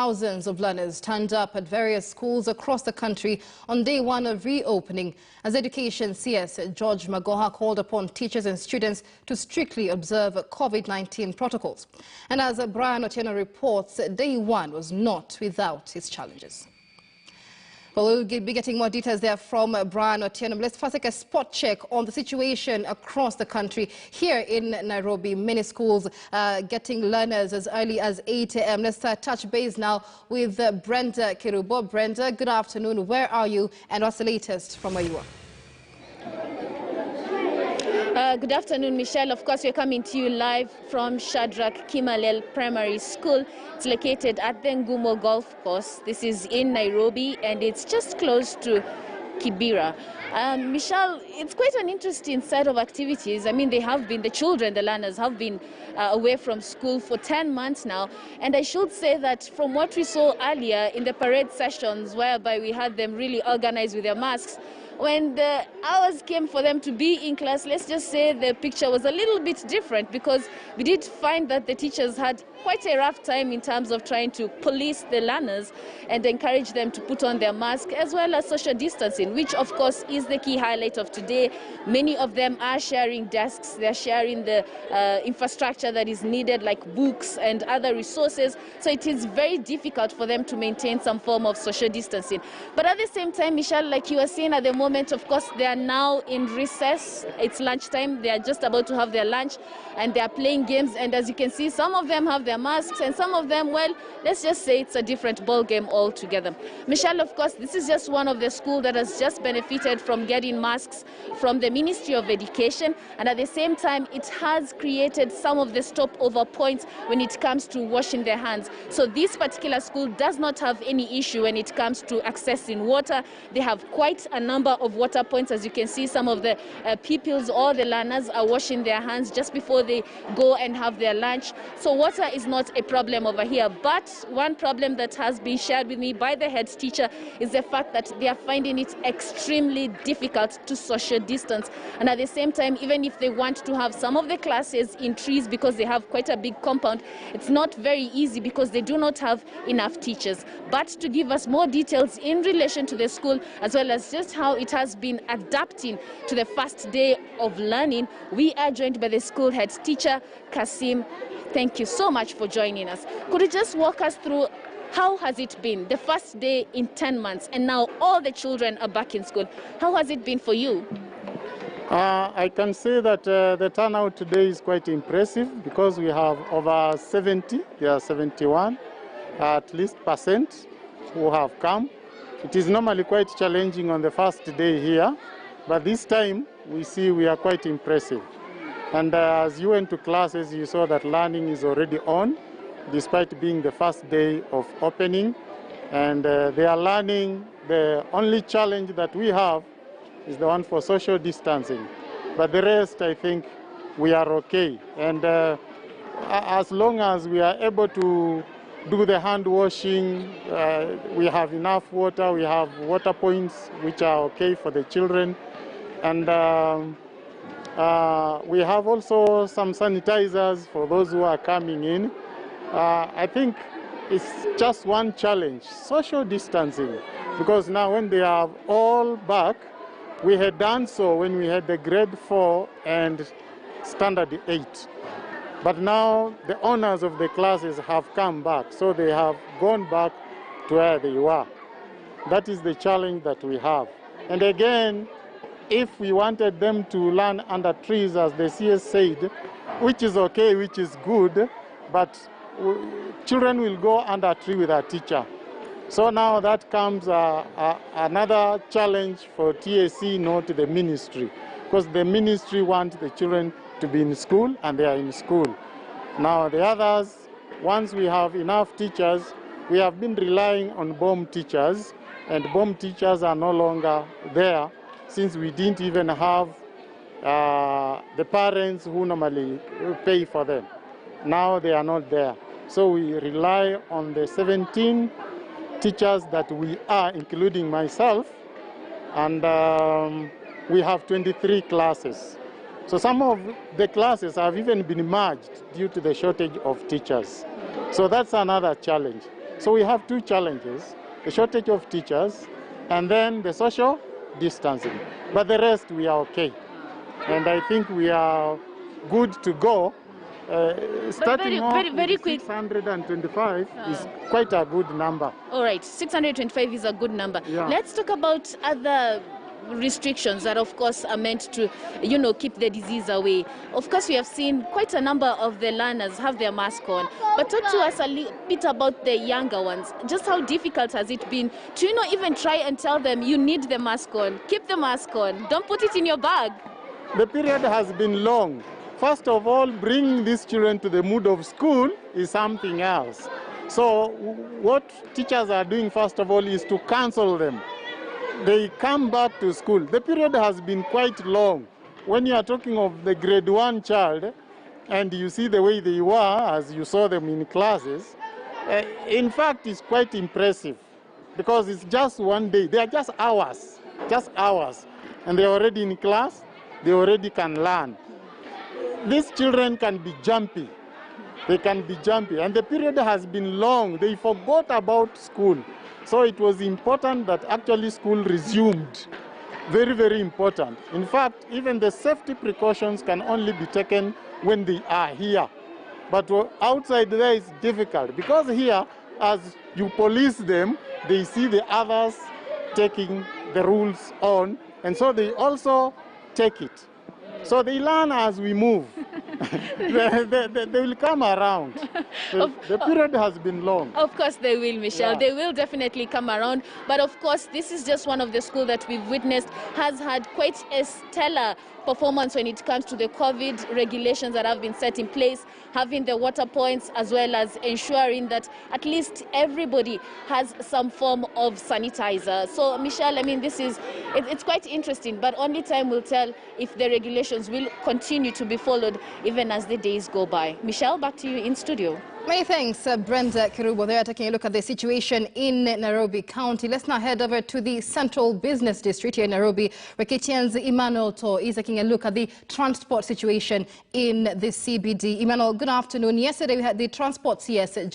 Thousands of learners turned up at various schools across the country on day one of reopening as Education CS George Magoha called upon teachers and students to strictly observe COVID-19 protocols. And as Brian Otieno reports, day one was not without its challenges. Well, we'll be getting more details there from Brian Otieno. Let's first take a spot check on the situation across the country. Here in Nairobi, many schools getting learners as early as 8 a.m. Let's touch base now with Brenda Kirubo. Brenda, good afternoon. Where are you and what's the latest from where you are? Good afternoon, Michelle. Of course, we're coming to you live from Shadrack Kimalel Primary School. It's located at the Ngumo Golf Course. This is in Nairobi, and it's just close to Kibera. Michelle, it's quite an interesting set of activities. I mean, the children, the learners have been away from school for 10 months now. And I should say that from what we saw earlier in the parade sessions, whereby we had them really organized with their masks, when the hours came for them to be in class, let's just say the picture was a little bit different, because we did find that the teachers had quite a rough time in terms of trying to police the learners and encourage them to put on their mask, as well as social distancing, which of course is the key highlight of today. Many of them are sharing desks, they're sharing the infrastructure that is needed, like books and other resources, so it is very difficult for them to maintain some form of social distancing. But at the same time, Michelle, like you were saying at the moment, of course, they are now in recess. It's lunchtime. They are just about to have their lunch and they are playing games. And as you can see, some of them have their masks and some of them, well, let's just say it's a different ball game altogether. Michelle, of course, this is just one of the schools that has just benefited from getting masks from the Ministry of Education. And at the same time, it has created some of the stopover points when it comes to washing their hands. So this particular school does not have any issue when it comes to accessing water. They have quite a number of water points. As you can see, some of the pupils or the learners are washing their hands just before they go and have their lunch. So water is not a problem over here. But one problem that has been shared with me by the head teacher is the fact that they are finding it extremely difficult to social distance. And at the same time, even if they want to have some of the classes in trees because they have quite a big compound, it's not very easy because they do not have enough teachers. But to give us more details in relation to the school, as well as just how it has been adapting to the first day of learning, we are joined by the school head teacher, Kasim. Thank you so much for joining us. Could you just walk us through how has it been, the first day in 10 months, and now all the children are back in school? How has it been for you? I can say that the turnout today is quite impressive because we have over 70, there are 71 at least % who have come. It is normally quite challenging on the first day here, but this time we see we are quite impressive. And as you went to classes, you saw that learning is already on, despite being the first day of opening. And they are learning. The only challenge that we have is the one for social distancing. But the rest, I think, we are okay. And as long as we are able to do the hand washing, we have enough water, we have water points which are okay for the children. And we have also some sanitizers for those who are coming in. I think it's just one challenge, social distancing, because now when they are all back, we had done so when we had the grade 4 and standard 8. But now the owners of the classes have come back, so they have gone back to where they were. That is the challenge that we have. And again, if we wanted them to learn under trees, as the CS said, which is okay, which is good, but children will go under a tree with a teacher. So now that comes another challenge for TSC, not the ministry, because the ministry wants the children to be in school, and they are in school. Now the others, once we have enough teachers, we have been relying on BOM teachers, and BOM teachers are no longer there, since we didn't even have the parents who normally pay for them. Now they are not there. So we rely on the 17 teachers that we are, including myself, and we have 23 classes. So some of the classes have even been merged due to the shortage of teachers. So that's another challenge. So we have two challenges, the shortage of teachers and then the social distancing. But the rest, we are okay. And I think we are good to go. Starting off very quick. 625 is quite a good number. All right, 625 is a good number. Yeah. Let's talk about other restrictions that of course are meant to, keep the disease away. Of course, we have seen quite a number of the learners have their mask on, but talk to us a bit about the younger ones. Just how difficult has it been to, even try and tell them you need the mask on, keep the mask on, don't put it in your bag? The period has been long. First of all, bringing these children to the mood of school is something else. So what teachers are doing, first of all, is to counsel them. They come back to school. The period has been quite long. When you are talking of the grade 1 child, and you see the way they were, as you saw them in classes, in fact, it's quite impressive, because it's just one day. They are just hours, and they're already in class. They already can learn. These children can be jumpy. They can be jumpy. And the period has been long. They forgot about school. So it was important that actually school resumed. Very, very important. In fact, even the safety precautions can only be taken when they are here. But outside there is difficult, because here, as you police them, they see the others taking the rules on, and so they also take it. So they learn as we move. they will come around. The period has been long. Of course they will, Michelle. Yeah. They will definitely come around. But of course, this is just one of the schools that we've witnessed has had quite a stellar performance when it comes to the COVID regulations that have been set in place, having the water points, as well as ensuring that at least everybody has some form of sanitizer. So, Michelle, I mean, it's quite interesting, but only time will tell if the regulations will continue to be followed even as the days go by. Michelle, back to you in studio. Many thanks, Brenda Kirubo there, taking a look at the situation in Nairobi County. Let's now head over to the Central Business District here in Nairobi, where KTN's Emmanuel To is taking a look at the transport situation in the CBD. Emmanuel, good afternoon. Yesterday we had the transport CS